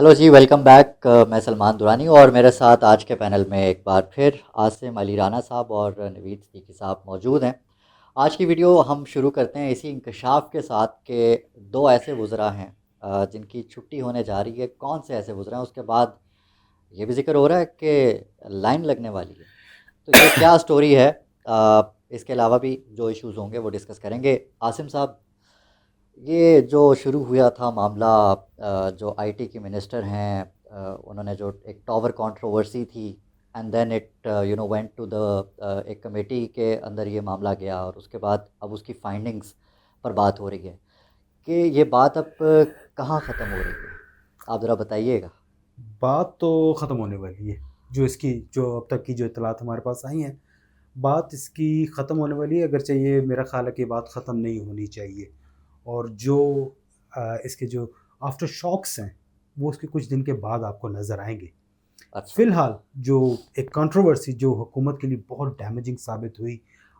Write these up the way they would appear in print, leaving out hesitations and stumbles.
Hello जी, welcome back. मैं सलमान दुरानी और मेरे साथ आज के पैनल में एक बार फिर आसिम अली राना साहब और नवीद सिद्दीकी साहब मौजूद हैं। आज की वीडियो हम शुरू करते हैं इसी इंकशाफ के साथ कि दो ऐसे वुज़रा हैं जिनकी छुट्टी होने जा रही है। कौन से ऐसे वुज़रा हैं? उसके बाद ये भी ज़िक्र हो रहा है कि लाइन लगने वाली है। तो ये क्या स्टोरी है? इसके अलावा भी जो इश्यूज़ होंगे वो डिस्कस करेंगे। आसिम साहब, ये जो शुरू हुआ था मामला, जो आईटी के मिनिस्टर हैं, उन्होंने जो एक टावर कंट्रोवर्सी थी, and then it went to the एक कमेटी के अंदर ये मामला गया और उसके बाद अब उसकी फाइंडिंग्स पर बात हो रही है कि ये बात अब कहाँ ख़त्म हो रही है। आप ज़रा बताइएगा। बात तो ख़त्म होने वाली है। जो अब तक की जो इत्तलात हमारे पास आई हैं, बात इसकी ख़त्म होने वाली है। अगरचे ये मेरा ख़्याल है कि बात ख़त्म नहीं होनी चाहिए। और जो इसके जो आफ्टर शॉक्स हैं, वो उसके कुछ दिन के बाद आपको नज़र आएँगे। अच्छा। फ़िलहाल जो एक कंट्रोवर्सी जो हुकूमत के लिए बहुत डैमेजिंग साबित हुई,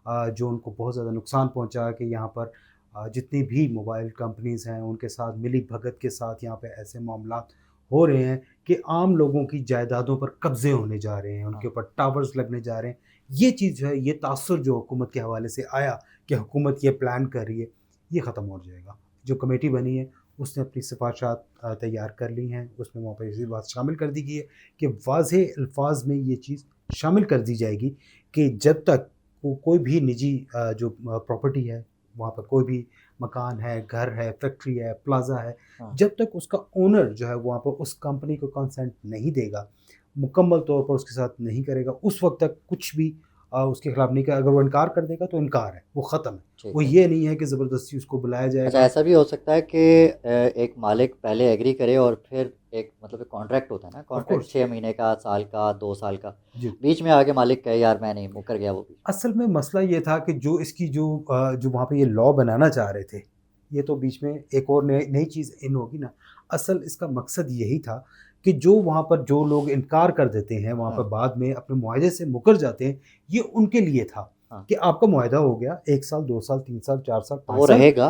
जो उनको बहुत ज़्यादा नुकसान पहुँचा कि यहाँ पर जितनी भी मोबाइल कंपनीज़ हैं, उनके साथ मिली-भगत के साथ यहाँ पे ऐसे मामलात हो रहे हैं कि आम लोगों की जायदादों पर कब्ज़े होने जा रहे हैं, उनके हाँ। ऊपर टावर्स लगने जा रहे हैं। ये चीज़ जो है, ये तासुर जो हुकूमत के हवाले से आया कि हुकूमत ये प्लान कर रही है, ये ख़त्म हो जाएगा। जो कमेटी बनी है, उसने अपनी सिफ़ारिशात तैयार कर ली हैं। उसमें वहाँ पे ये बात शामिल कर दी गई है कि वाज़ेह अल्फ़ाज़ में ये चीज़ शामिल कर दी जाएगी कि जब तक कोई भी निजी जो प्रॉपर्टी है, वहाँ पर कोई भी मकान है, घर है, फैक्ट्री है, प्लाज़ा है, हाँ। जब तक उसका ओनर जो है वहाँ पर उस कंपनी को कंसेंट नहीं देगा, मुकम्मल तौर पर उसके साथ नहीं करेगा, उस वक़्त तक कुछ भी उसके खिलाफ नहीं कर। अगर वो इनकार कर देगा तो इनकार है, वो ख़त्म है। ठीक वो है। ये नहीं है कि ज़बरदस्ती उसको बुलाया अच्छा, जाएगा। ऐसा भी हो सकता है कि एक मालिक पहले एग्री करे और फिर एक मतलब कॉन्ट्रैक्ट होता है ना, ऑफ़ कॉन्ट्रैक्ट कोर्स। 6 महीने का, साल का, 2 साल का, जी। बीच में आके मालिक कहे यार मैं नहीं, मुकर गया वो भी। असल में मसला ये था कि जो वहाँ पे ये लॉ बनाना चाह रहे थे, ये तो बीच में एक और नई नई चीज़ इन होगी ना। असल इसका मकसद यही था कि जो वहाँ पर जो लोग इनकार कर देते हैं, वहाँ पर हाँ। बाद में अपने मुआहदे से मुकर जाते हैं, ये उनके लिए था हाँ। कि आपका मुआहदा हो गया 1 साल, 2 साल, 3 साल, 4 साल, तो 5 वो साल, रहेगा।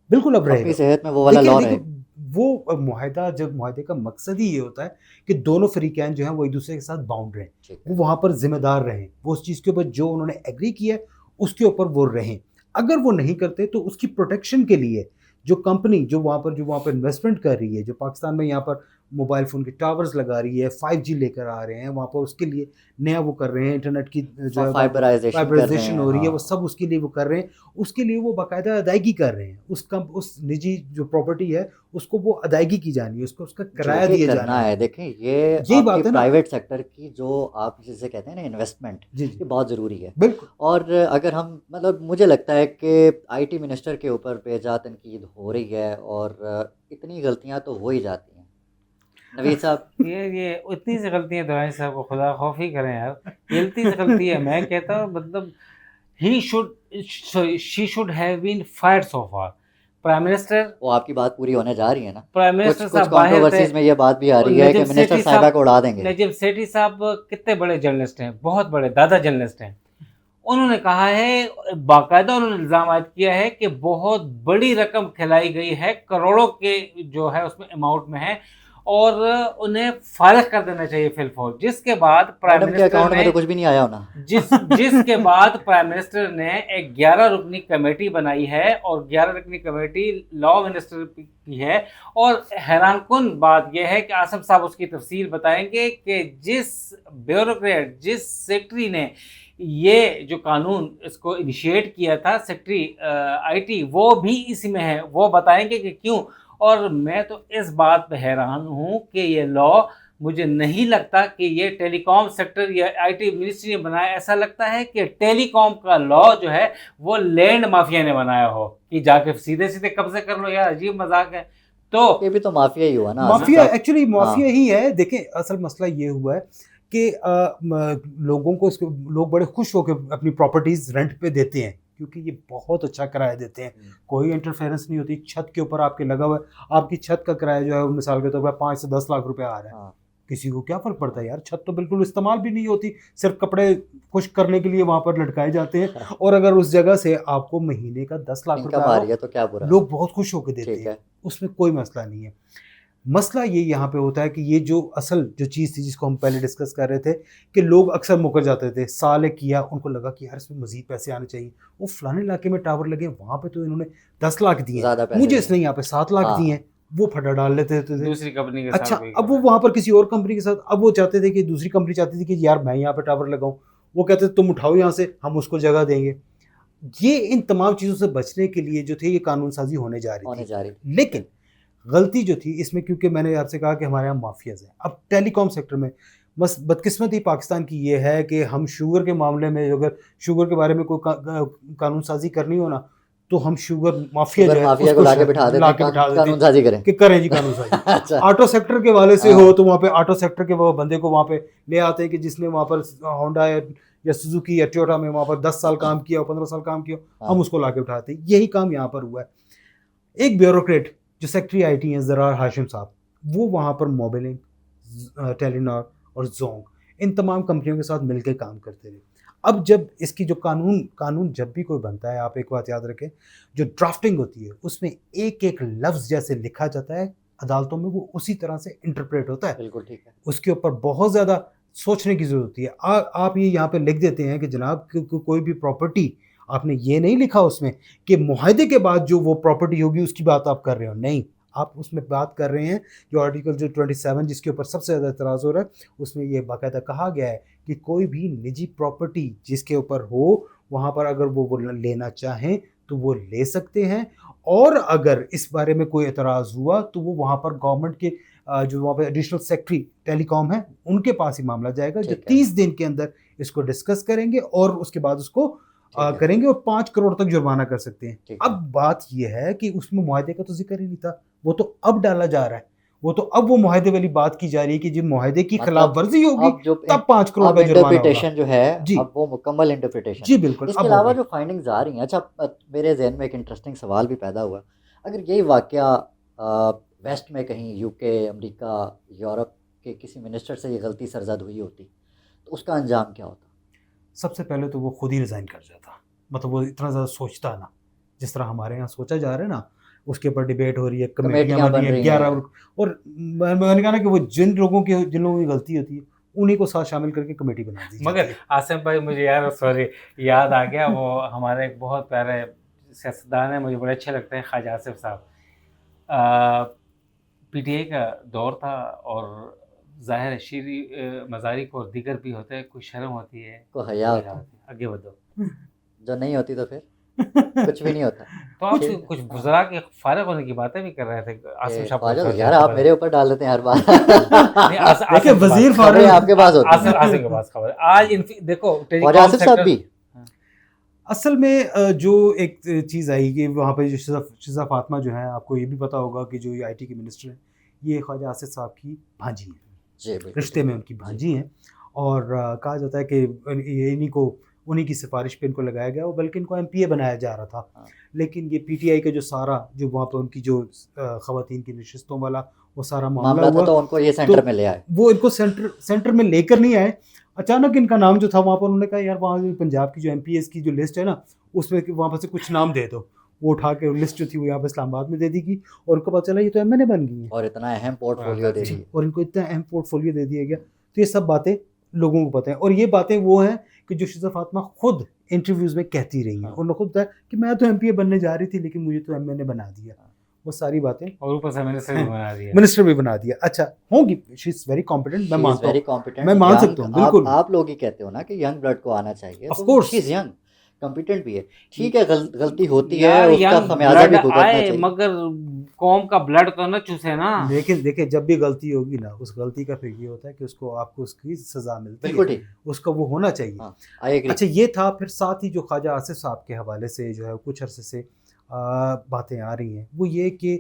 बिल्कुल अब अपनी रहेगा। सेहत में वो वाला देखिए लॉ देखिए, रहेगा। वो मुआहदा जब मुआहदे का मकसद ही ये होता है कि दोनों फ़रीक़ैन जो हैं वो एक-दूसरे के साथ बाउंड रहें। ठीक वो है। वहाँ पर ज़िम्मेदार रहें। वो उस चीज़ के ऊपर जो उन्होंने एग्री किया है, उसके ऊपर वो रहें। अगर वो नहीं करते तो उसकी प्रोटेक्शन के लिए जो कंपनी जो वहाँ पर इन्वेस्टमेंट कर रही है, जो पाकिस्तान में यहाँ पर मोबाइल फ़ोन के टावर्स लगा रही है, 5G लेकर आ रहे हैं, वहाँ पर उसके लिए नया वो कर रहे हैं, इंटरनेट की जो है वहाँ पर फाइबराइजेशन कर रहे फाइबराइज़ेशन हैं, हो रही है, वो हाँ। सब उसके लिए वो कर रहे हैं। उसके लिए वो बाकायदा अदायगी कर रहे हैं। उस निजी जो प्रॉपर्टी है, उसको वो अदायगी की जानी है, उसको उसका जो किराया भी दिया जाना करना है। है, देखें ये यही आपकी बात है ना। प्राइवेट सेक्टर की, जो आप जिसे कहते हैं ना इन्वेस्टमेंट, जी, जी। ये बहुत ज़रूरी है। बिल्कुल। और अगर हम मतलब मुझे लगता है कि आईटी मिनिस्टर के ऊपर बेजा तनकीद हो रही है और इतनी गलतियाँ तो हो ही जाती हैं। नवीद साहब। ये इतनी सी गलतियाँ दुरानी साहब को खुदा खौफी करें यार। ये इतनी सी गलती है, मैं कहता हूँ मतलब ही should she should have been fired so far. Prime minister वो आपकी बात पूरी होने जा रही है ना? प्राइम कुछ मिनिस्टर कुछ साहब बाहर थे। कंट्रोवर्सीज़ में ये बात भी आ और रही है कि मिनिस्टर साहिबा को उड़ा देंगे। नजीब सेठी साहब कितने बड़े जर्नलिस्ट हैं, बहुत बड़े दादा जर्नलिस्ट हैं। उन्होंने कहा है, बाकायदा उन्होंने इल्ज़ाम आयद किया है कि बहुत बड़ी रकम खिलाई गई है, करोड़ों के जो है उसमें अमाउंट में है, और उन्हें फारिग कर देना चाहिए फिलफौर। जिसके बाद प्राइम मैडम के मिनिस्टर अकाउंट में ने तो कुछ भी नहीं आया होना। जिसके बाद प्राइम मिनिस्टर ने एक 11 रुकनी कमेटी बनाई है, और 11 रुकनी कमेटी लॉ मिनिस्टर की है। और हैरानकुन बात यह है कि आसिफ साहब उसकी तफसील बताएंगे कि जिस ब्यूरोक्रेट, जिस सेक्रेटरी ने ये जो कानून इसको इनिशिएट किया था, सेक्रेटरी आईटी, वो भी इसी में है। वो बताएंगे कि क्यों। और मैं तो इस बात पर हैरान हूँ कि ये लॉ, मुझे नहीं लगता कि ये टेलीकॉम सेक्टर या आईटी मिनिस्ट्री ने बनाया। ऐसा लगता है कि टेलीकॉम का लॉ जो है वो लैंड माफिया ने बनाया हो, कि जाके सीधे सीधे कब्जे कर लो यार। अजीब मजाक है। तो ये भी तो माफिया ही हुआ ना आसिम माफिया, साहब। एक्चुअली माफिया हाँ। ही है। देखें, असल मसला ये हुआ है कि लोगों को इसको लोग बड़े खुश होकर अपनी प्रॉपर्टीज रेंट पे देते हैं, क्योंकि ये बहुत अच्छा किराया देते हैं। कोई इंटरफेरेंस नहीं होती। छत के ऊपर आपके लगा हुआ है, आपकी छत का किराया जो है मिसाल के तौर पर 5 से 10 लाख रुपए आ रहा है। हाँ। किसी को क्या फ़र्क पड़ता है यार? छत तो बिल्कुल इस्तेमाल भी नहीं होती, सिर्फ़ कपड़े खुश्क करने के लिए वहाँ पर लटकाए जाते हैं। हाँ। और अगर उस जगह से आपको महीने का 10 लाख रुपए इनकम आ आ रहा रही है हो, तो क्या बुरा है। लोग बहुत खुश होकर देते ठीक हैं, है। उसमें कोई मसला नहीं है। मसला ये यहाँ पे होता है कि ये जो असल जो चीज़ थी जिसको हम पहले डिस्कस कर रहे थे कि लोग अक्सर मुकर जाते थे, साल एक किया, उनको लगा कि यार इसमें मजीद पैसे आने चाहिए, वो फलाने इलाके में टावर लगे, वहाँ पे तो इन्होंने 10 लाख दिए, ज़्यादा पैसे मुझे दिए। इसने यहाँ पे 7 लाख हाँ। दिए हैं, वो फटा डाल लेते थे। दूसरी कंपनी के अच्छा, साथ भी अब वो वहाँ पर किसी और कंपनी के साथ, अब वो चाहते थे कि दूसरी कंपनी चाहती थी कि यार मैं यहाँ पे टावर लगाऊं, वो कहते थे तुम उठाओ यहाँ से, हम उसको जगह देंगे। ये इन तमाम चीज़ों से बचने के लिए जो थे ये कानून साजी होने जा रही होने थी। जा रही थी। लेकिन गलती जो थी इसमें, क्योंकि मैंने आपसे कहा कि हमारे यहाँ माफियाज हैं, अब टेलीकॉम सेक्टर में बस बदकिस्मती पाकिस्तान की ये है कि हम शुगर के मामले में अगर शुगर के बारे में कोई कानून साजी करनी हो ना, तो हम शुगर माफिया जो शुगर है माफिया को उसको लाके बिठा देते हैं, कानून साजी करें। कि करें जी कानून साजी। अच्छा। ऑटो सेक्टर के वाले से हाँ। हो तो वहाँ पे ऑटो सेक्टर के वो बंदे को वहाँ पे ले आते हैं कि जिसने वहाँ पर होंडा या सुजुकी या टोयोटा में वहाँ पर 10 साल काम किया हो, 15 साल काम किया हो, हाँ। हम उसको लाके उठाते हैं। यही काम यहाँ पर हुआ है। एक ब्यूरोक्रेट जो सेक्रेटरी आईटी हैं ज़रार हाशिम साहब, वो वहाँ पर मोबिलिंग, टेलीनॉर और जोंग, इन तमाम कंपनियों के साथ मिलकर काम करते थे। अब जब इसकी जो कानून जब भी कोई बनता है, आप एक बात याद रखें, जो ड्राफ्टिंग होती है उसमें एक एक लफ्ज़ जैसे लिखा जाता है अदालतों में, वो उसी तरह से इंटरप्रेट होता है। बिल्कुल ठीक है। उसके ऊपर बहुत ज़्यादा सोचने की ज़रूरत होती है। आप ये यहाँ पे लिख देते हैं कि जनाब कोई भी प्रॉपर्टी, आपने ये नहीं लिखा उसमें कि मुआहदे के बाद जो वो प्रॉपर्टी होगी उसकी बात आप कर रहे हो, नहीं, आप उसमें बात कर रहे हैं जो आर्टिकल जो 27 जिसके ऊपर सबसे ज़्यादा एतराज़ हो रहा है, उसमें ये बाकायदा कहा गया है कि कोई भी निजी प्रॉपर्टी जिसके ऊपर हो, वहाँ पर अगर वो लेना चाहें तो वो ले सकते हैं, और अगर इस बारे में कोई एतराज़ हुआ तो वो वहाँ पर गवर्नमेंट के जो वहाँ पे एडिशनल सेक्रेटरी टेलीकॉम है उनके पास ही मामला जाएगा, जो 30 दिन के अंदर इसको डिस्कस करेंगे और उसके बाद उसको करेंगे, और 5 करोड़ तक जुर्माना कर सकते हैं। अब बात यह है कि उसमें मुआहदे का तो जिक्र ही नहीं था, वो तो अब डाला जा रहा है, वो तो अब वो मुआहदे वाली बात की जा रही है कि जब मुआहदे की खिलाफ वर्जी होगी तब 5 करोड़ का जुर्माना होगा। इंटरप्रिटेशन जो है जी, अब वो मुकम्मल इंटरप्रिटेशन। जी बिल्कुल। इसके अलावा जो फाइंडिंग्स आ रही हैं, अच्छा मेरे जहन में एक इंटरेस्टिंग सवाल भी पैदा हुआ, अगर यही वाकया वेस्ट में कहीं यूके, अमेरिका, यूरोप के किसी मिनिस्टर से ये गलती सरजद हुई होती तो उसका अंजाम क्या होता? सबसे पहले तो वो खुद ही रिज़ाइन कर जाता, मतलब वो इतना ज़्यादा सोचता ना, जिस तरह हमारे यहाँ सोचा जा रहा है ना, उसके ऊपर डिबेट हो रही है, कमेटियाँ बन रही हैं 11, और मैंने कहा ना कि वो जिन लोगों की गलती होती है उन्हीं को साथ शामिल करके कमेटी बना दी। मगर आसिम भाई मुझे यार सॉरी याद आ गया, वो हमारे एक बहुत प्यारे सियासतदान है, मुझे बड़े अच्छे लगते हैं, ख्वाजा आसिफ साहब। पीटीआई का दौर था और ज़ाहिर है शीरी मज़ारी को और दीगर भी होते हैं, कोई शर्म होती है, कोई हया होती है। आगे बढ़ो, जो नहीं होती तो फिर कुछ भी नहीं होता। तो आप कुछ बुज़रा के फारिग होने की बातें भी कर रहे थे आसिम साहब। यार आप मेरे ऊपर डाल देते हैं हर बार। देखिए वजीर फारिग आपके पास होती है, आसिम के पास खबर आज देखो आसिफ साहब भी असल में जो एक चीज़ आई कि वहाँ पे जो शिजा फातिमा जो है, आपको ये भी पता होगा कि जो ये आईटी के मिनिस्टर हैं, ये ख्वाजा आसिफ साहब की भांजी हैं, रिश्ते में उनकी भांजी हैं, और कहा जाता है कि इन्हीं को, उन्हीं की सिफारिश पे इनको लगाया गया, बल्कि इनको एमपीए बनाया जा रहा था। लेकिन ये पीटीआई का जो सारा जो वहाँ पर उनकी जो ख़वातीन की नशिस्तों वाला वो सारा मामला हुआ, तो उनको ये सेंटर में ले आए, वो इनको सेंटर में लेकर नहीं आए। अचानक इनका नाम जो था वहाँ पर, उन्होंने कहा यार वहाँ पंजाब की जो एमपीएस की जो लिस्ट है ना, उसमें वहाँ पर से कुछ नाम दे दो। वो उठा के लिस्ट जो थी वो यहाँ पर इस्लामाबाद में दे दी गई, और उनको पता चला ये तो एमएनए बन गई है, और इतना अहम पोर्टफोलियो दे दी, और इनको इतना अहम पोर्टफोलियो दे दिया गया। तो ये सब बातें लोगों को पता है, और ये बातें वो हैं कि जो शिजा फातिमा खुद इंटरव्यूज़ में कहती रही हैं, उन्होंने खुद बताया कि मैं तो एमपीए बनने जा रही थी लेकिन मुझे तो एमएनए बना दिया, वो सारी बातें, और ऊपर से मिनिस्टर भी बना दिया। अच्छा होंगी, शी इज वेरी कॉम्पिटेंट, मैं मानता हूँ, मैं मान सकता हूँ, बिल्कुल। आप लोग ही कहते हो ना कि यंग ब्लड को आना चाहिए, of course she is young, competent भी है, ठीक है, गलती होती है, उसका खमियाजा भी भुगतना चाहिए, मगर कौम का ब्लड तो ना चूसे ना। लेकिन देखिए जब भी गलती होगी ना, उस गलती का फिर ये होता है कि उसको आपको उसकी सजा मिलती है, बिल्कुल ठीक, उसका वो होना चाहिए। अच्छा ये था, फिर साथ ही जो ख्वाजा आसिफ साहब के हवाले से जो है कुछ अरसे से बातें आ रही हैं, वो ये कि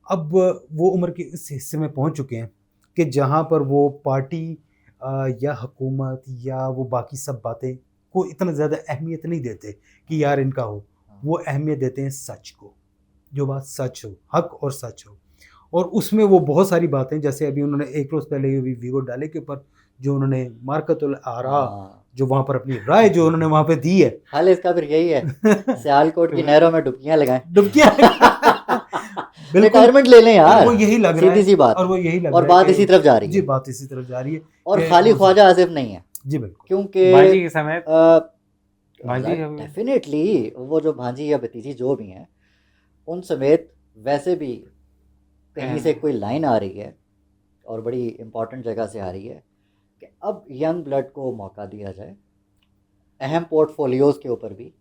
अब वो उम्र के इस हिस्से में पहुंच चुके हैं कि जहां पर वो पार्टी या हुकूमत या वो बाकी सब बातें को इतना ज़्यादा अहमियत नहीं देते कि यार इनका हो, वो अहमियत देते हैं सच को, जो बात सच हो, हक और सच हो। और उसमें वो बहुत सारी बातें, जैसे अभी उन्होंने एक रोज़ पहले वीगो डाले के ऊपर जो उन्होंने मार्कतुल आरा, जो वहाँ पर अपनी राय जो उन्होंने वहाँ पे दी है, हाल इसका फिर यही है, सियालकोट की नहरों में डुबकियाँ लगाएं, डुबकियाँ रिटायरमेंट ले लें यार, वो यही लग रहा है, सीधी सी बात, और वो यही लग और रहा है बात कि- इसी तरफ जा रही जी, है, बात इसी तरफ जा रही है और कि खाली उस- ख्वाजा आसिफ नहीं है, जी बिल्कुल, क्योंकि भांजी के समय भांजी डेफिनेटली वो जो भांजी या भतीजी जो भी हैं उन समेत वैसे भी कहीं से कोई लाइन आ रही है और बड़ी इम्पोर्टेंट जगह से आ रही है कि अब यंग ब्लड को मौका दिया जाए अहम पोर्टफोलियोज के ऊपर भी।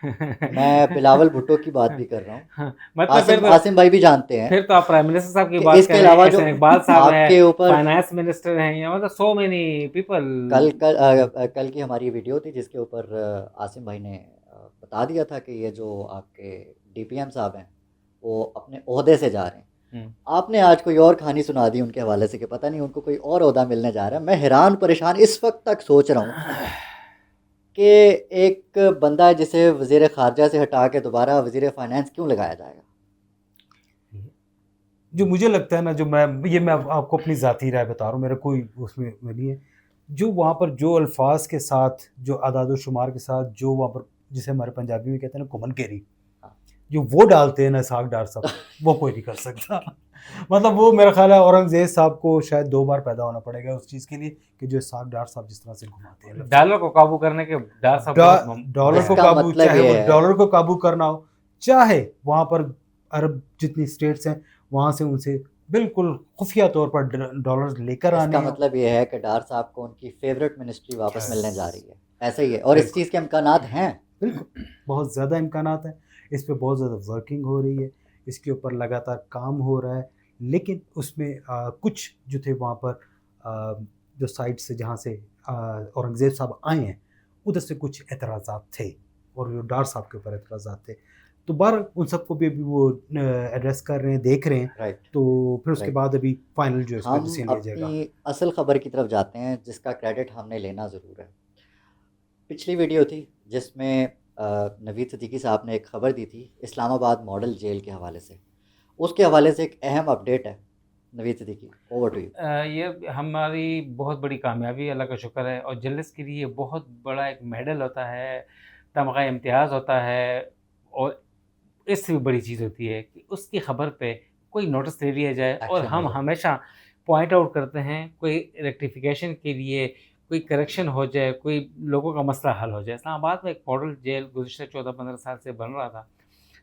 मैं बिलावल भुट्टो की बात भी कर रहा हूँ, हाँ, मतलब फिर आसिम भाई भी जानते हैं फिर तो आप प्राइम मिनिस्टर साहब की कि बात इसके कर रहे हैं, अलावा जो एहसान इकबाल साहब हैं, आपके ऊपर फाइनेंस मिनिस्टर हैं, या मतलब सो मेनी पीपल। कल की हमारी वीडियो थी जिसके ऊपर आसिम भाई ने बता दिया था कि ये जो आपके डीपीएम साहब हैं वो अपने ओहदे से जा रहे हैं। आपने आज कोई और कहानी सुना दी उनके हवाले से कि पता नहीं उनको कोई और ओहदा मिलने जा रहा है। मैं हैरान परेशान इस वक्त तक सोच रहा हूँ कि एक बंदा है जिसे वज़ीर ख़ारजा से हटा के दोबारा वज़ीर फाइनेंस क्यों लगाया जाएगा। जो मुझे लगता है ना, जो मैं आपको अपनी ज़ाती राय बता रहा हूँ, मेरा कोई उसमें नहीं है, जो वहाँ पर जो अल्फाज के साथ, जो आदाद शुमार के साथ, जो वहाँ पर जिसे हमारे पंजाबी में कहते हैं ना कुमन केरी, जो वो डालते हैं ना इसहाक डार साहब, वो कोई नहीं कर सकता। मतलब वो मेरा ख्याल है औरंगजेब साहब को शायद 2 बार पैदा होना पड़ेगा उस चीज़ के लिए कि जो इसहाक डार साहब जिस तरह से घुमाते हैं डॉलर को काबू करने के डार साहब डॉलर को इसका काबू, मतलब चाहे ये वो है। डॉलर को काबू करना हो, चाहे वहाँ पर अरब जितनी स्टेट्स हैं वहाँ से उनसे बिल्कुल खुफिया तौर पर डॉलर लेकर आने इसका हो। मतलब ये है कि डार साहब को उनकी फेवरेट मिनिस्ट्री वापस मिलने जा रही है, ऐसा ही है, और इस चीज़ के इम्कानात हैं, बिल्कुल बहुत ज़्यादा इम्कानात हैं, इस पर बहुत ज़्यादा वर्किंग हो रही है, इसके ऊपर लगातार काम हो रहा है। लेकिन उसमें कुछ जो थे वहाँ पर जो साइड से जहाँ से औरंगज़ेब साहब आए हैं उधर से कुछ एतराज़ात थे, और जो डार साहब के ऊपर एतराज़ात थे, तो बार उन सबको भी अभी वो एड्रेस कर रहे हैं, देख रहे हैं। राइट। तो फिर उसके बाद अभी फाइनल जो इसका हम डिसीजन लिया जाएगा। अपनी असल ख़बर की तरफ जाते हैं जिसका क्रेडिट हमने लेना ज़रूर है। पिछली वीडियो थी जिसमें नवीद सिद्दीकी साहब ने एक ख़बर दी थी इस्लामाबाद मॉडल जेल के हवाले से, उसके हवाले से एक अहम अपडेट है। Naveed Siddiqui, over to you. ये हमारी बहुत बड़ी कामयाबी, अल्लाह का शुक्र है, और जर्नलिस्ट के लिए बहुत बड़ा एक मेडल होता है, तमगा इम्तियाज़ होता है, और इससे भी बड़ी चीज़ होती है कि उसकी ख़बर पे कोई नोटिस ले लिया जाए, और हम हमेशा पॉइंट आउट करते हैं कोई रेक्टिफिकेशन के लिए, कोई करेक्शन हो जाए, कोई लोगों का मसला हल हो जाए। इस्लामाबाद में एक मॉडल जेल गुज़िश्ता 14-15 साल से बन रहा था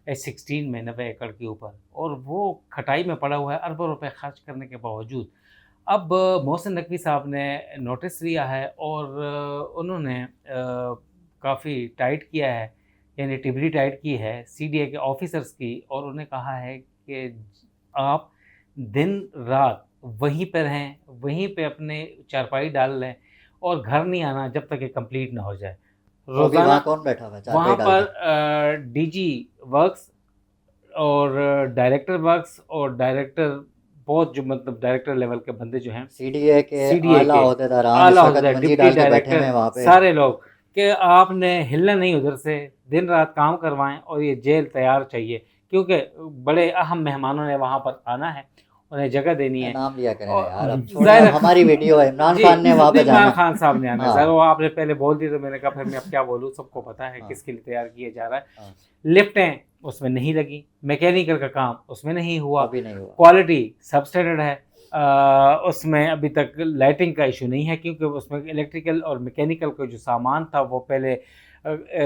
S16 में 90 एकड़ के ऊपर, और वो खटाई में पड़ा हुआ है अरबों रुपए खर्च करने के बावजूद। अब मोहसिन नकवी साहब ने नोटिस लिया है और उन्होंने काफ़ी टाइट किया है, यानी टिबरी टाइट की है CDA के ऑफिसर्स की, और उन्हें कहा है कि आप दिन रात वहीं पर रहें, वहीं पे अपने चारपाई डाल लें और घर नहीं आना जब तक ये कंप्लीट ना हो जाए। रोज़ाना वहाँ कौन बैठा हुआ है वहाँ चारपाई डाल पर DG वर्क्स और डायरेक्टर वर्क्स और डायरेक्टर, बहुत जो मतलब डायरेक्टर लेवल के बंदे जो हैं, CDA के CDA आला के ओहदेदारान इस वक्त मंजी डिप्टी डाल के बैठे डायरेक्टर, हैं वहाँ पे। सारे लोग कि आपने हिलना नहीं उधर से, दिन रात काम करवाएं और ये जेल तैयार चाहिए, क्योंकि बड़े अहम मेहमानों ने वहाँ पर आना है, उन्हें जगह देनी है। नाम लिया करें और- यार, अब जाहिर छोड़ो, है- हमारी वीडियो है, इमरान जी, खान ने वहाँ पे इमरान जाना। खान साहब ने आना है हाँ। सर, वो आपने पहले बोल दी तो मैंने कहा फिर मैं अब क्या बोलूँ, सबको पता है हाँ। किसके लिए तैयार किया जा रहा है। हाँ। लिफ्टें उसमें नहीं लगी, मैकेनिकल का काम उसमें नहीं हुआ, अभी नहीं हुआ। क्वालिटी सब स्टैंडर्ड है, उसमें अभी तक लाइटिंग का इशू नहीं है, क्योंकि उसमें इलेक्ट्रिकल और मैकेनिकल का जो सामान था वो पहले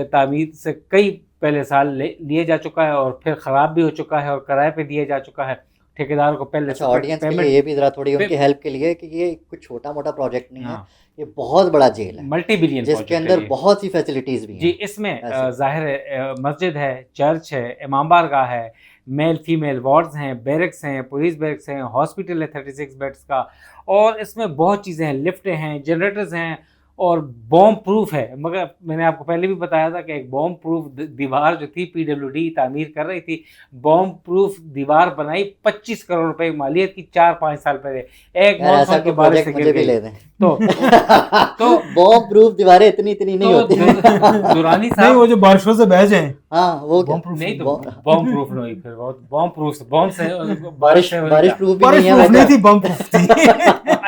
तामीर से कई पहले साल लिए जा चुका है, और फिर ख़राब भी हो चुका है और किराए पे दिया जा चुका है ठेकेदार को पहले अच्छा, से ऑडियंस के लिए ये भी ज़रा थोड़ी उनकी हेल्प के लिए कि ये कुछ छोटा मोटा प्रोजेक्ट नहीं है, हाँ, ये बहुत बड़ा जेल है मल्टी बिलियन जिसके अंदर बहुत सी फैसिलिटीज़ भी जी। हैं। इसमें ऐसे। ज़ाहिर है मस्जिद है, चर्च है, इमाम बारगाह है, मेल फीमेल वार्ड्स हैं, बैरक्स हैं, पुलिस बैरक्स हैं, हॉस्पिटल है 36 बेड्स का, और इसमें बहुत चीज़ें हैं, लिफ्टें हैं, जनरेटर्स हैं, और बॉम्ब प्रूफ है। मगर मैंने आपको पहले भी बताया था कि एक बॉम्ब प्रूफ दीवार जो थी PWD तामीर कर रही थी, बॉम्ब प्रूफ दीवार बनाई 25 करोड़ रुपए मालियत की 4-5 साल पहले, एक यार ऐसा मॉनसून की कोई बारिश प्रोजेक्ट से मुझे गिर भी गई। ले दें। तो बॉम्ब प्रूफ दीवारें इतनी इतनी नहीं तो होती। दुरानी नहीं, साहब वो जो बारिशों से बह जाए हाँ वो क्या बॉम्ब प्रूफ नहीं तो बॉम्ब- बॉम्ब प्रूफ नहीं, फिर बॉम्ब प्रूफ बॉम्ब से बारिश से बारिश प्रूफ भी बारिश नहीं है प्रूफ नहीं वैसे। थी, बॉम्ब प्रूफ थी।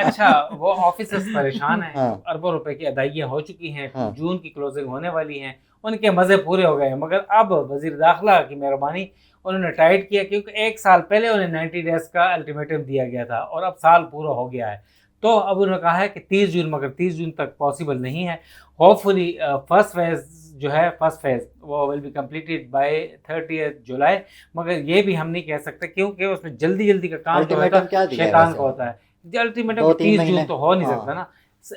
अच्छा, वो ऑफिसर्स परेशान हैं, हाँ। अरबों रुपए की अदाइयाँ हो चुकी हैं, हाँ। जून की क्लोजिंग होने वाली हैं, उनके मजे पूरे हो गए हैं। मगर अब वजीर दाखिला की मेहरबानी उन्होंने टाइट किया, क्योंकि 1 साल पहले उन्हें 90 डेज का अल्टीमेटम दिया गया था और अब साल पूरा हो गया है। तो अब उन्होंने कहा है कि 30 जून, मगर 30 जून तक पॉसिबल नहीं है। होपफुली फर्स्ट फेज जो है, फर्स्ट फेज वो विल बी कंप्लीटेड बाय 30 जुलाई, मगर ये भी हम नहीं कह सकते क्योंकि उसमें जल्दी जल्दी का काम जो होता अल्टीमेटम क्या दिया है शैतान वैसे? का होता है। अल्टीमेटम 2-3 30 महीने जून तो हो नहीं हाँ। सकता ना,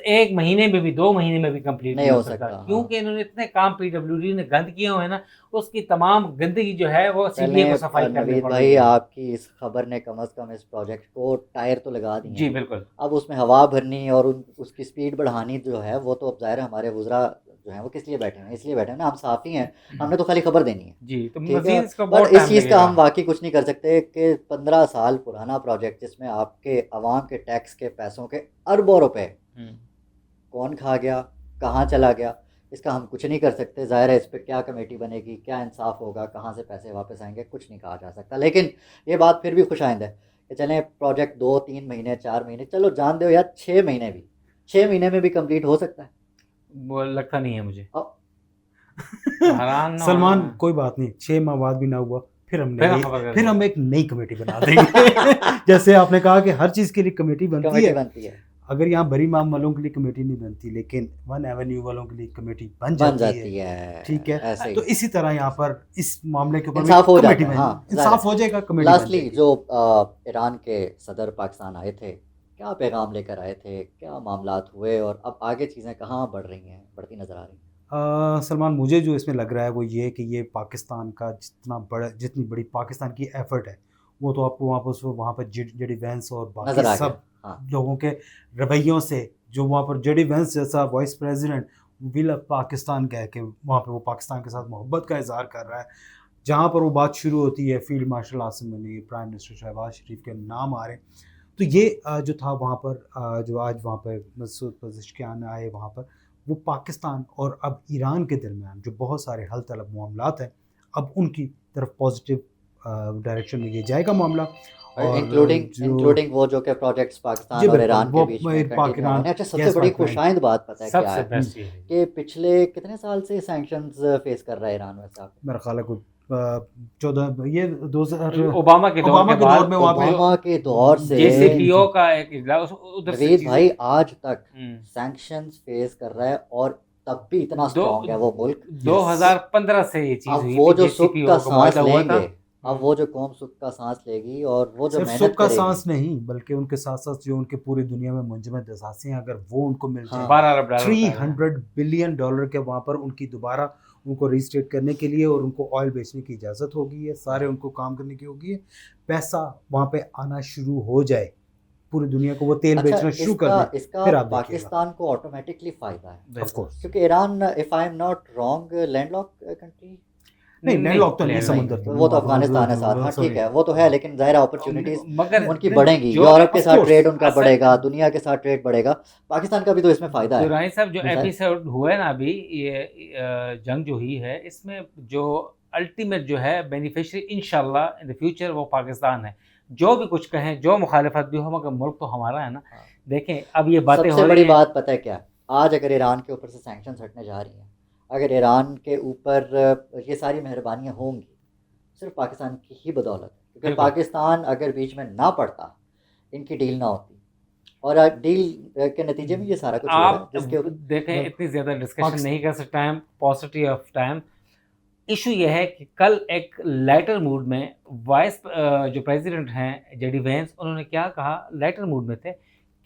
1 महीने में भी 2 महीने में भी कंप्लीट नहीं नहीं हो हो सकता, सकता, हाँ। क्योंकि इन्होंने इतने काम पीडब्ल्यूडी ने गंद किए हुए हैं ना, उसकी तमाम गंदगी जो है वो चलें सीबीआई को सफाई करनी नवीद पड़ भाई, रही है। आपकी इस खबर ने कम से कम इस प्रोजेक्ट को टायर तो लगा दिए जी हैं। बिल्कुल। अब उसमें हवा भरनी और उसकी स्पीड बढ़ानी जो है वो तो अब ज़ाहिर है हमारे वज़रा जो हैं वो किस लिए बैठे हैं, इसलिए बैठे हैं ना, हम साफ़ी हैं, हमने तो खाली खबर देनी है। जी, तो ठीक है, मजीद इसका पर बहुत इस टाइम चीज़ का हम लगेगा। वाकई कुछ नहीं कर सकते कि 15 साल पुराना प्रोजेक्ट जिसमें आपके अवाम के टैक्स के पैसों के अरबों रुपए कौन खा गया, कहाँ चला गया, इसका हम कुछ नहीं कर सकते। ज़ाहिर है इस पर क्या कमेटी बनेगी, क्या इंसाफ होगा, कहाँ से पैसे वापस आएंगे, कुछ नहीं कहा जा सकता। लेकिन ये बात फिर भी खुशाइंद है कि चलें प्रोजेक्ट 2-3 महीने 4 महीने, चलो जान दो यार 6 महीने भी, 6 महीने में भी कंप्लीट हो सकता है। वो लगता नहीं है मुझे। अब हैरान ना सलमान, होना। कोई बात नहीं, 6 माह बाद भी ना हुआ, फिर फिर हमने खबर कर फिर देंगे। हम एक नई कमेटी बना देंगे। जैसे आपने कहा कि हर चीज के लिए कमेटी बनती कमेटी है, बनती है, अगर यहाँ बरी माम वालों के लिए कमेटी नहीं बनती, लेकिन वन एवेन्यू वालों के लिए कमेटी बन बन जाती जाती है। है, ठीक है, ऐसे तो ही इसी तरह यहाँ पर इस मामले के ऊपर भी इंसाफ हो कमेटी जाता है। बन, हाँ, इंसाफ हो जाएगा, कमेटी बन लास्टली जाएगी। जो ईरान के सदर पाकिस्तान आए थे, क्या पैगाम लेकर आए थे, क्या मामलात हुए और अब आगे चीज़ें कहाँ बढ़ रही हैं, बढ़ती नज़र आ रही हैं? सलमान, मुझे जो इसमें लग रहा है वो ये कि ये पाकिस्तान का जितनी बड़ी पाकिस्तान की एफर्ट है, वो तो आपको वहाँ पर जेडी वेंस और बाकी नज़र आ गया। सब हाँ, लोगों के रवैयों से, जो वहाँ पर जेडी वेंस जैसा vice president will of Pakistan कह के वहाँ पे वो पाकिस्तान के साथ मोहब्बत का इजहार कर रहा है। जहाँ पर वो बात शुरू होती है, field marshal Asim Ghani, prime minister Shahbaz Sharif के नाम आ रहे हैं। तो ये जो था वहाँ पर, जो आज वहाँ पर मसूद पज़ेश्कियान आए वहाँ पर, वो पाकिस्तान और अब ईरान के दरमियान जो बहुत सारे हल तलब मामलात हैं, अब उनकी तरफ पॉजिटिव डायरेक्शन में ये जाएगा मामला। और इंक्लूडिंग वो जो के प्रोजेक्ट्स पाकिस्तान और ईरान के बीच में कंटिन्यू होने। अच्छा, सबसे बड़ी खुशाइंद बात पता है क्या सबसे है बेस्ट ये है। कि पिछले कितने साल से सैंक्शंस फेस कर रहा है ईरान वैसे आप? मेरा ख्याल है कोई 14 ये 2000 ओबामा के ओबामा दौर के दौर में वहाँ पे ओबामा के दौर से जेसीपीओ का एक इजलास उधर से नवीद चीजें- भाई आज तक हम्म। सैंक्शंस फेस कर रहा है और तब भी इतना स्ट्रांग है वो मुल्क। 2015 से ये चीज अब हुई वो थी, जो सुख JCPOA का का सांस मुआहदा हुआ था। लेंगे, अब वो जो कौम सुख का सांस लेगी और वो जो सिर्फ मेहनत सुख का करेगी। सांस नहीं, बल्कि उनके साथ साथ जो उनके पूरी दुनिया में मुंजमद असासे हैं, अगर वो उनको मिल जाए, हाँ। 12 अरब डॉलर 300 बिलियन डॉलर के वहाँ पर उनकी दोबारा उनको रिस्टेट करने के लिए और उनको ऑयल बेचने की इजाज़त होगी है, सारे उनको काम करने की होगी है, पैसा वहाँ पे आना शुरू हो जाए, पूरी दुनिया को वो तेल अच्छा, बेचना शुरू कर दे, इसका फिर आप देखिएगा। पाकिस्तान को ऑटोमेटिकली फायदा है ऑफ कोर्स। क्योंकि Iran, if I am not wrong, landlock country नहीं, लैंडलॉक तो नहीं, नहीं, समुद्र तो वो तो अफगानिस्तान है साथ। हाँ ठीक है, वो तो है, लेकिन ज़ाहिर अपॉर्चुनिटीज मगर उनकी बढ़ेंगी, जो- यूरोप के of साथ course, ट्रेड उनका असल- बढ़ेगा, दुनिया के साथ ट्रेड बढ़ेगा, पाकिस्तान का भी तो इसमें फायदा है। दुरानी साहब, जो मिसाल- एपिसोड हुआ है ना अभी, ये जंग जो हुई है, इसमें जो अल्टीमेट जो है बेनिफिशियरी इंशाल्लाह इन द फ्यूचर वो पाकिस्तान है। जो भी कुछ कहें, जो मुखालिफत भी हो, मगर मुल्क तो हमारा है ना। हाँ। देखें अब ये बातें हो सबसे रही बड़ी हैं। बात पता है क्या है? आज अगर ईरान के ऊपर से सैंक्शंस हटने जा रही हैं, अगर ईरान के ऊपर ये सारी मेहरबानियाँ होंगी, सिर्फ पाकिस्तान की ही बदौलत है, क्योंकि बिल्कुल। पाकिस्तान अगर बीच में ना पड़ता, इनकी डील ना होती, और डील के नतीजे में ये सारा कुछ हुआ है, आप जिसके देखें, इतनी ज्यादा डिस्कशन पाकिस्तान- नहीं कर सकते time, positive of time. Issue यह है कि कल एक लाइटर मूड में वाइस जो प्रेसिडेंट हैं जेडी वेंस, उन्होंने क्या कहा, लाइटर मूड में थे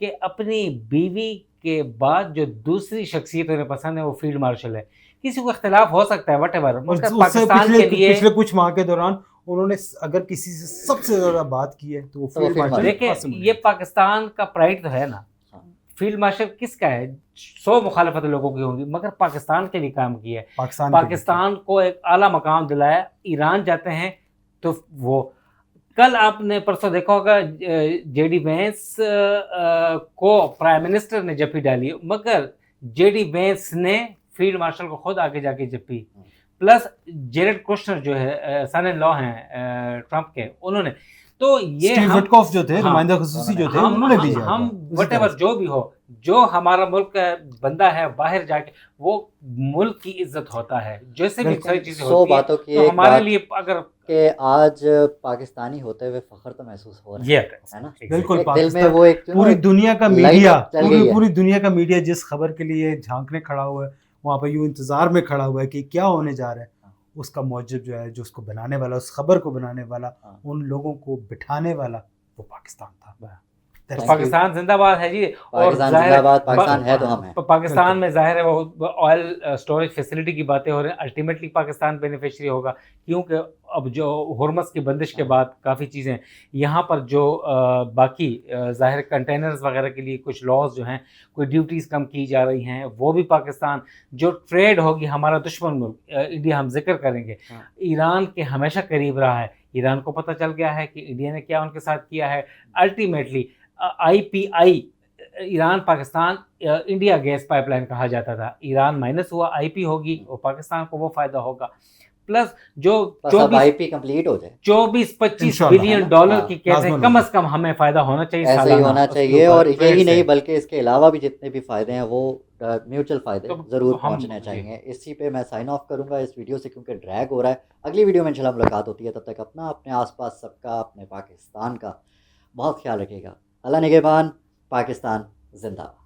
कि अपनी बीवी के बाद जो दूसरी शख्सियत उन्हें पसंद है वो फील्ड मार्शल है। किसी को इख्तिलाफ हो सकता है, वट एवर, और उससे पाकिस्तान के लिए पिछले कुछ माह के दौरान उन्होंने अगर किसी से सबसे ज्यादा बात की है तो वो तो वो फील्ड फील्ड मार्शल देखिए, कासिम ये पाकिस्तान का प्राइड तो है ना। हाँ। फील्ड मार्शल किसका है? 100 मुखालफत लोगों की होंगी, मगर पाकिस्तान के लिए काम किया है, पाकिस्तान के लिए। पाकिस्तान को एक आला मकाम दिलाया। ईरान जाते हैं तो वो, कल आपने परसों देखा होगा जेडी वेंस को प्राइम मिनिस्टर ने जफ्फी डाली, मगर जेडी वेंस ने फील्ड मार्शल को खुद आगे जाके जप्पी, प्लस जेरेड कुशनर जो है सन इन लॉ हैं ट्रंप के, उन्होंने, तो ये स्टीव विटकॉफ जो थे, हाँ, नुमाइंदा खुसूसी जो थे, उन्होंने भी जाया हम था। वटेवर जो भी हो, जो हमारा मुल्क का बंदा है बाहर जाके वो मुल्क की इज्जत होता है, जैसे भी सारी चीजें 100 होती है, बातों की तो एक हमारे बात लिए अगर कि आज पाकिस्तानी होते हुए फख्र तो महसूस हो रहा ये है ना। बिल्कुल, एक दिल में पाकिस्तान वो एक पूरी दुनिया का लाइट मीडिया, चल गई है। पूरी दुनिया का मीडिया जिस खबर के लिए झांकने खड़ा हुआ है, वहाँ पर यूं इंतजार में खड़ा हुआ है कि क्या होने जा रहा है, उसका मौजब जो है, जो उसको बनाने वाला, उस खबर को बनाने वाला, उन लोगों को बिठाने वाला, वो पाकिस्तान था। तो पाकिस्तान जिंदाबाद है जी। और पाकिस्तान जिंदाबाद, पाकिस्तान है तो हम हैं। पाकिस्तान में जाहिर है वो ऑयल स्टोरेज फैसिलिटी की बातें हो रही हैं, अल्टीमेटली पाकिस्तान बेनिफिशियरी होगा, क्योंकि अब जो हुर्मस की बंदिश के बाद काफ़ी चीज़ें यहाँ पर जो बाकी ज़ाहिर कंटेनर्स वगैरह के लिए कुछ लॉज जो हैं, कोई ड्यूटीज़ कम की जा रही हैं, वो भी पाकिस्तान, जो ट्रेड होगी, हमारा दुश्मन मुल्क इंडिया हम जिक्र करेंगे, ईरान के हमेशा करीब रहा है, ईरान को पता चल गया है कि इंडिया ने क्या उनके साथ किया है। Ultimately IPI Iran Pakistan India gas pipeline कहा जाता था, ईरान माइनस हुआ, IP होगी और पाकिस्तान को वो फायदा होगा। प्लस जो 24 कंप्लीट हो जाए, 24-25 बिलियन डॉलर की कहते हैं, कम से कम हमें फायदा होना चाहिए, ऐसा ही होना चाहिए। और यही नहीं बल्कि इसके अलावा भी जितने भी फायदे हैं वो म्यूचुअल फायदे जरूर पहुंचने चाहिए। इसी पे मैं साइन ऑफ करूंगा इस वीडियो से, क्योंकि ड्रैग हो रहा है। अगली वीडियो में इंशाल्लाह मुलाकात होती है, तब तक अपना, अपने आसपास सबका, अपने पाकिस्तान का बहुत ख्याल रखिएगा। अल्लाह निगहबान, पाकिस्तान जिंदाबाद।